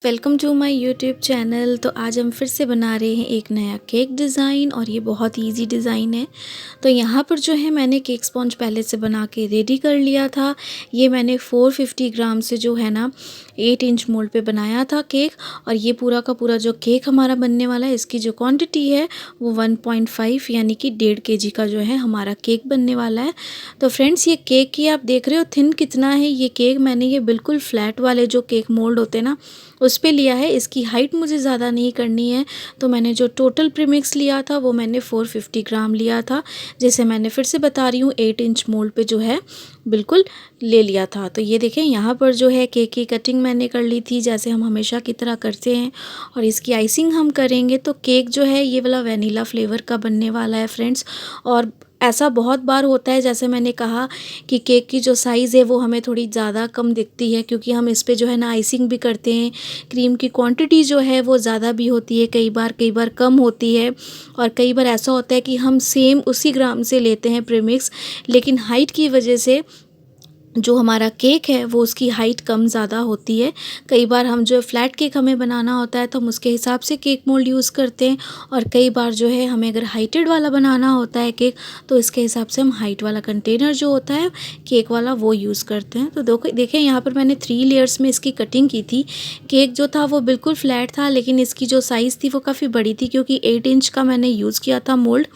Welcome to my YouTube channel. तो आज हम फिर से बना रहे हैं एक नया केक डिज़ाइन और ये बहुत इजी डिज़ाइन है। तो यहाँ पर जो है मैंने केक स्पॉन्ज पहले से बना के रेडी कर लिया था। ये मैंने 450 ग्राम से जो है ना 8 इंच मोल्ड पे बनाया था केक। और ये पूरा का पूरा जो केक हमारा बनने वाला है, इसकी जो क्वांटिटी है वो 1.5 यानी कि 1.5 kg का जो है हमारा केक बनने वाला है। तो फ्रेंड्स, ये केक की आप देख रहे हो थिन कितना है। ये केक मैंने ये बिल्कुल फ्लैट वाले जो केक मोल्ड होते हैं ना उस पे लिया है। इसकी हाइट मुझे ज़्यादा नहीं करनी है, तो मैंने जो टोटल प्रीमिक्स लिया था वो मैंने 450 ग्राम लिया था, जिसे मैंने फिर से बता रही हूँ 8 इंच मोल्ड पे जो है बिल्कुल ले लिया था। तो ये देखें, यहाँ पर जो है केक की कटिंग मैंने कर ली थी जैसे हम हमेशा की तरह करते हैं। और इसकी आइसिंग हम करेंगे तो केक जो है ये वाला वैनिला फ्लेवर का बनने वाला है फ्रेंड्स। और ऐसा बहुत बार होता है, जैसे मैंने कहा कि केक की जो साइज़ है वो हमें थोड़ी ज़्यादा कम दिखती है, क्योंकि हम इस पे जो है ना आइसिंग भी करते हैं। क्रीम की क्वांटिटी जो है वो ज़्यादा भी होती है, कई बार कम होती है। और कई बार ऐसा होता है कि हम सेम उसी ग्राम से लेते हैं प्रीमिक्स, लेकिन हाइट की वजह से जो हमारा केक है वो उसकी हाइट कम ज़्यादा होती है। कई बार हम जो फ्लैट केक हमें बनाना होता है तो हम उसके हिसाब से केक मोल्ड यूज़ करते हैं, और कई बार जो है हमें अगर हाइटेड वाला बनाना होता है केक तो इसके हिसाब से हम हाइट वाला कंटेनर जो होता है केक वाला वो यूज़ करते हैं। तो देखें, यहाँ पर मैंने 3 लेयर्स में इसकी कटिंग की थी। केक जो था वो बिल्कुल फ्लैट था, लेकिन इसकी जो साइज़ थी वो काफ़ी बड़ी थी, क्योंकि 8 इंच का मैंने यूज़ किया था मोल्ड,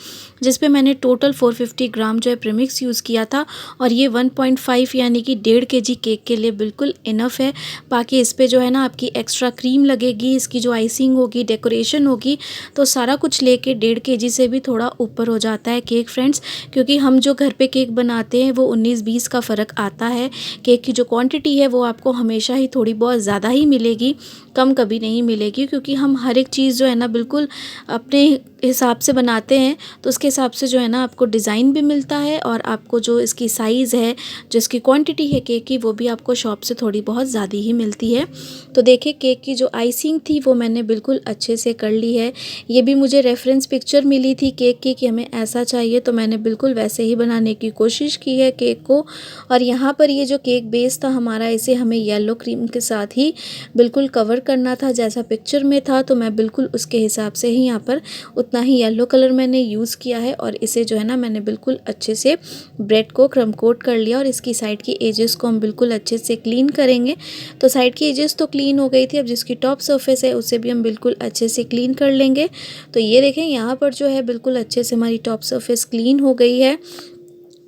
जिस पे मैंने टोटल 450 ग्राम जो है प्रीमिक्स यूज़ किया था। और ये 1.5 यानी कि 1.5 kg केक के लिए बिल्कुल इनफ है। बाकी इस पे जो है ना आपकी एक्स्ट्रा क्रीम लगेगी, इसकी जो आइसिंग होगी, डेकोरेशन होगी, तो सारा कुछ लेके 1.5 kg से भी थोड़ा ऊपर हो जाता है केक फ्रेंड्स। क्योंकि हम जो घर पे केक बनाते हैं वो 19-20 का फ़र्क आता है। केक की जो क्वांटिटी है वो आपको हमेशा ही थोड़ी बहुत ज़्यादा ही मिलेगी, कम कभी नहीं मिलेगी, क्योंकि हम हर एक चीज़ जो है ना बिल्कुल अपने हिसाब से बनाते हैं। तो उसके हिसाब से जो है ना आपको डिज़ाइन भी मिलता है, और आपको जो इसकी साइज़ है, जो इसकी क्वांटिटी है केक की, वो भी आपको शॉप से थोड़ी बहुत ज़्यादा ही मिलती है। तो देखिए, केक की जो आइसिंग थी वो मैंने बिल्कुल अच्छे से कर ली है। ये भी मुझे रेफरेंस पिक्चर मिली थी केक की कि हमें ऐसा चाहिए, तो मैंने बिल्कुल वैसे ही बनाने की कोशिश की है केक को। और यहाँ पर ये जो केक बेस था हमारा, इसे हमें येलो क्रीम के साथ ही बिल्कुल कवर करना था जैसा पिक्चर में था। तो मैं बिल्कुल उसके हिसाब से ही यहाँ पर उतना ही येलो कलर मैंने यूज़ किया है। और इसे जो है ना मैंने बिल्कुल अच्छे से ब्रेड को क्रम कोट कर लिया, और इसकी साइड की एजेस को हम बिल्कुल अच्छे से क्लीन करेंगे। तो साइड की एजेस तो क्लीन हो गई थी, अब जिसकी टॉप सरफेस है उसे भी हम बिल्कुल अच्छे से क्लीन कर लेंगे। तो ये देखें, यहाँ पर जो है बिल्कुल अच्छे से हमारी टॉप सरफेस क्लीन हो गई है।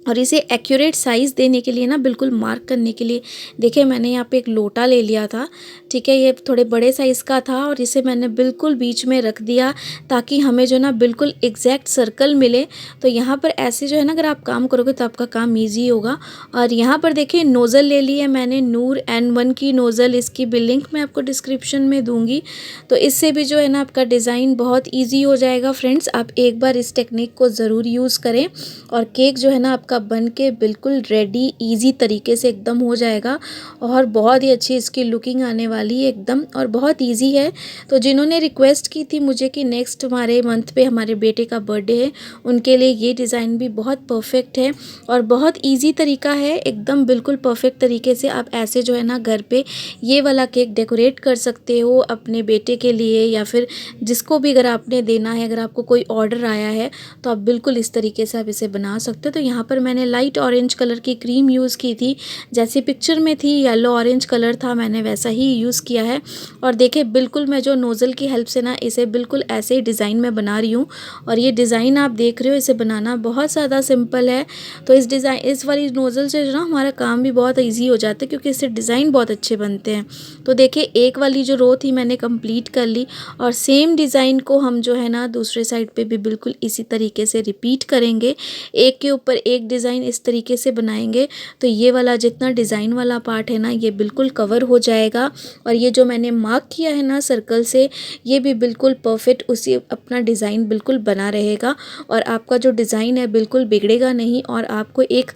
और इसे एक्यूरेट साइज़ देने के लिए ना, बिल्कुल मार्क करने के लिए, देखिए मैंने यहाँ पे एक लोटा ले लिया था, ठीक है, ये थोड़े बड़े साइज़ का था, और इसे मैंने बिल्कुल बीच में रख दिया ताकि हमें जो ना बिल्कुल एग्जैक्ट सर्कल मिले। तो यहाँ पर ऐसे जो है ना अगर आप काम करोगे तो आपका काम ईजी होगा। और यहाँ पर देखिए नोज़ल ले ली है मैंने, नूर N1 की नोज़ल, इसकी भी लिंक मैं आपको डिस्क्रिप्शन में दूँगी। तो इससे भी जो है ना आपका डिज़ाइन बहुत ईजी हो जाएगा फ्रेंड्स। आप एक बार इस टेक्निक को ज़रूर यूज़ करें, और केक जो है ना आपका बन के बिल्कुल रेडी इजी तरीके से एकदम हो जाएगा, और बहुत ही अच्छी इसकी लुकिंग आने वाली है एकदम, और बहुत इजी है। तो जिन्होंने रिक्वेस्ट की थी मुझे कि नेक्स्ट हमारे मंथ पे हमारे बेटे का बर्थडे है, उनके लिए ये डिज़ाइन भी बहुत परफेक्ट है, और बहुत इजी तरीका है एकदम, बिल्कुल परफेक्ट तरीके से आप ऐसे जो है ना घर पे ये वाला केक डेकोरेट कर सकते हो अपने बेटे के लिए, या फिर जिसको भी अगर आपने देना है, अगर आपको कोई ऑर्डर आया है तो आप बिल्कुल इस तरीके से आप इसे बना सकते हो। तो यहाँ पर मैंने लाइट ऑरेंज कलर की क्रीम यूज़ की थी, जैसे पिक्चर में थी येलो ऑरेंज कलर था, मैंने वैसा ही यूज़ किया है। और देखिए बिल्कुल मैं जो नोज़ल की हेल्प से ना इसे बिल्कुल ऐसे ही डिज़ाइन में बना रही हूँ, और ये डिज़ाइन आप देख रहे हो, इसे बनाना बहुत ज़्यादा सिंपल है। तो इस वाली नोज़ल से जो ना हमारा काम भी बहुत ईजी हो जाता है, क्योंकि इससे डिज़ाइन बहुत अच्छे बनते हैं। तो देखिए एक वाली जो रो थी मैंने कंप्लीट कर ली, और सेम डिज़ाइन को हम जो है ना दूसरे साइड पे भी बिल्कुल इसी तरीके से रिपीट करेंगे, एक के ऊपर एक डिज़ाइन इस तरीके से बनाएंगे। तो ये वाला जितना डिज़ाइन वाला पार्ट है ना ये बिल्कुल कवर हो जाएगा, और ये जो मैंने मार्क किया है ना सर्कल से, ये भी बिल्कुल परफेक्ट उसी अपना डिज़ाइन बिल्कुल बना रहेगा, और आपका जो डिज़ाइन है बिल्कुल बिगड़ेगा नहीं, और आपको एक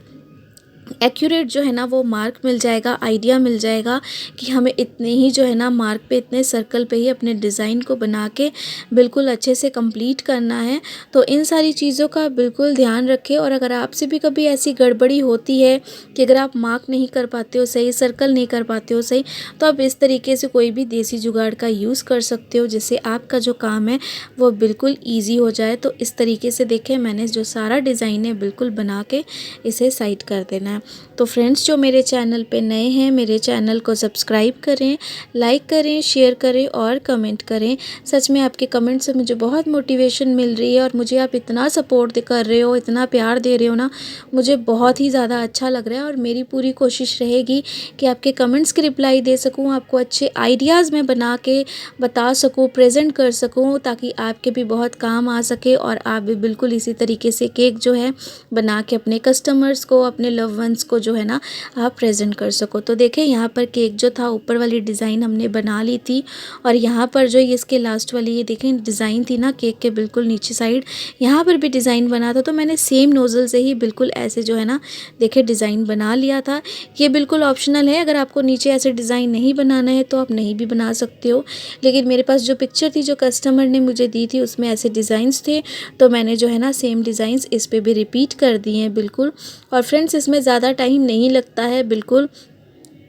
एक्यूरेट जो है ना वो मार्क मिल जाएगा, आइडिया मिल जाएगा कि हमें इतने ही जो है ना मार्क पे, इतने सर्कल पे ही अपने डिज़ाइन को बना के बिल्कुल अच्छे से कंप्लीट करना है। तो इन सारी चीज़ों का बिल्कुल ध्यान रखें। और अगर आपसे भी कभी ऐसी गड़बड़ी होती है कि अगर आप मार्क नहीं कर पाते हो सही, सर्कल नहीं कर पाते हो सही, तो आप इस तरीके से कोई भी देसी जुगाड़ का यूज़ कर सकते हो, जिससे आपका जो काम है वो बिल्कुल ईजी हो जाए। तो इस तरीके से देखें, मैंने जो सारा डिज़ाइन है बिल्कुल बना के इसे साइड कर देना है। तो फ्रेंड्स, जो मेरे चैनल पे नए हैं, मेरे चैनल को सब्सक्राइब करें, लाइक करें, शेयर करें और कमेंट करें। सच में आपके कमेंट से मुझे बहुत मोटिवेशन मिल रही है और मुझे आप इतना सपोर्ट कर रहे हो, इतना प्यार दे रहे हो ना, मुझे बहुत ही ज़्यादा अच्छा लग रहा है। और मेरी पूरी कोशिश रहेगी कि आपके कमेंट्स की रिप्लाई दे सकूँ, आपको अच्छे आइडियाज़ में बना के बता सकूँ, प्रेजेंट कर सकूँ, ताकि आपके भी बहुत काम आ सके और आप भी बिल्कुल इसी तरीके से केक जो है बना के अपने कस्टमर्स को, अपने लव वंस को जो है ना आप प्रेजेंट कर सको। तो देखें, यहाँ पर केक जो था ऊपर वाली डिज़ाइन हमने बना ली थी और यहाँ पर जो ये इसके लास्ट वाली ये देखें डिज़ाइन थी ना केक के बिल्कुल नीचे साइड, यहाँ पर भी डिज़ाइन बना था। तो मैंने सेम नोज़ल से ही बिल्कुल ऐसे जो है ना देखें डिज़ाइन बना लिया था। ये बिल्कुल ऑप्शनल है, अगर आपको नीचे ऐसे डिज़ाइन नहीं बनाना है तो आप नहीं भी बना सकते हो। लेकिन मेरे पास जो पिक्चर थी जो कस्टमर ने मुझे दी थी उसमें ऐसे डिज़ाइंस थे, तो मैंने जो है ना सेम डिज़ाइंस इस पे भी रिपीट कर दिए हैं बिल्कुल। और फ्रेंड्स, इसमें ज़्यादा टाइम नहीं लगता है, बिल्कुल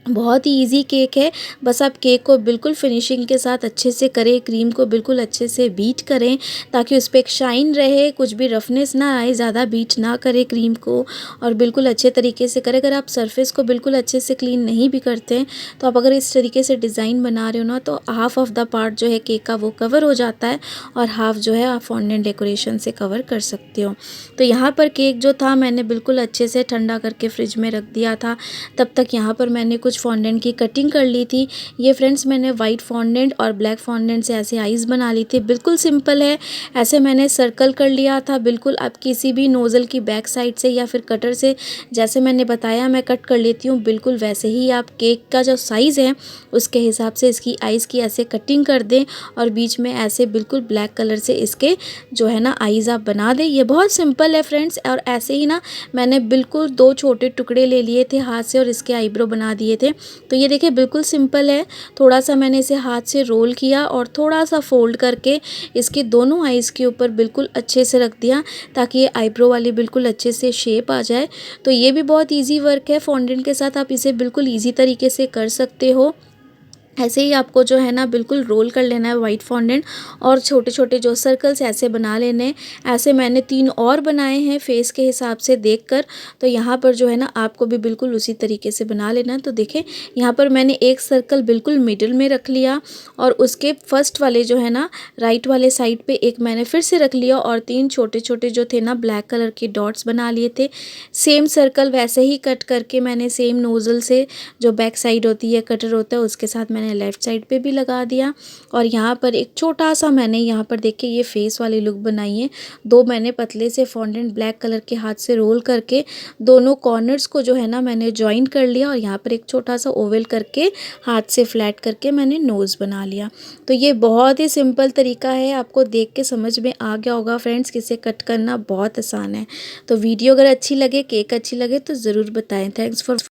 बहुत ही इजी केक है। बस आप केक को बिल्कुल फिनिशिंग के साथ अच्छे से करें, क्रीम को बिल्कुल अच्छे से बीट करें ताकि उस पे एक शाइन रहे, कुछ भी रफनेस ना आए, ज़्यादा बीट ना करें क्रीम को और बिल्कुल अच्छे तरीके से करें। अगर आप सरफेस को बिल्कुल अच्छे से क्लीन नहीं भी करते हैं तो आप अगर इस तरीके से डिज़ाइन बना रहे हो ना, तो हाफ ऑफ द पार्ट जो है केक का वो कवर हो जाता है और हाफ जो है आप फॉन्डेंट डेकोरेशन से कवर कर सकते हो। तो यहाँ पर केक जो था मैंने बिल्कुल अच्छे से ठंडा करके फ्रिज में रख दिया था। तब तक यहाँ पर मैंने कुछ फॉन्डेंट की कटिंग कर ली थी। ये फ्रेंड्स मैंने वाइट फॉन्डेंट और ब्लैक फॉन्डेंट से ऐसे आइज़ बना ली थी, बिल्कुल सिंपल है। ऐसे मैंने सर्कल कर लिया था, बिल्कुल आप किसी भी नोज़ल की बैक साइड से या फिर कटर से जैसे मैंने बताया मैं कट कर लेती हूँ, बिल्कुल वैसे ही आप केक का जो साइज़ है उसके हिसाब से इसकी आइज़ की ऐसे कटिंग कर दें और बीच में ऐसे बिल्कुल ब्लैक कलर से इसके जो है ना आइज़ आप बना दें। ये बहुत सिंपल है फ्रेंड्स। और ऐसे ही ना मैंने बिल्कुल 2 छोटे टुकड़े ले लिए थे हाथ से और इसके आईब्रो बना दिए थे। तो ये देखिए बिल्कुल सिंपल है। थोड़ा सा मैंने इसे हाथ से रोल किया और थोड़ा सा फोल्ड करके इसके दोनों आईज़ के ऊपर बिल्कुल अच्छे से रख दिया ताकि ये आईब्रो वाली बिल्कुल अच्छे से शेप आ जाए। तो ये भी बहुत ईजी वर्क है, फॉन्डेंट के साथ आप इसे बिल्कुल ईजी तरीके से कर सकते हो। ऐसे ही आपको जो है ना बिल्कुल रोल कर लेना है वाइट फॉन्डेंट और छोटे छोटे जो सर्कल्स ऐसे बना लेने हैं। ऐसे मैंने 3 और बनाए हैं फेस के हिसाब से देखकर। तो यहाँ पर जो है ना आपको भी बिल्कुल उसी तरीके से बना लेना है। तो देखें, यहाँ पर मैंने एक सर्कल बिल्कुल मिडिल में रख लिया और उसके फर्स्ट वाले जो है ना राइट वाले साइड पे एक मैंने फिर से रख लिया और 3 छोटे छोटे जो थे ना ब्लैक कलर के डॉट्स बना लिए थे। सेम सर्कल वैसे ही कट करके मैंने सेम नोज़ल से जो बैक साइड होती है, कटर होता है, उसके साथ मैंने लेफ़्ट साइड पे भी लगा दिया। और यहाँ पर एक छोटा सा मैंने यहाँ पर देखिए ये फेस वाली लुक बनाई है। 2 मैंने पतले से फॉन्डेंट ब्लैक कलर के हाथ से रोल करके दोनों कॉर्नर्स को जो है ना मैंने जॉइन कर लिया और यहाँ पर एक छोटा सा ओवल करके हाथ से फ्लैट करके मैंने नोज़ बना लिया। तो ये बहुत ही सिंपल तरीका है, आपको देख के समझ में आ गया होगा फ्रेंड्स कि इसे कट करना बहुत आसान है। तो वीडियो अगर अच्छी लगे, केक अच्छी लगे तो ज़रूर बताएं। Thanks for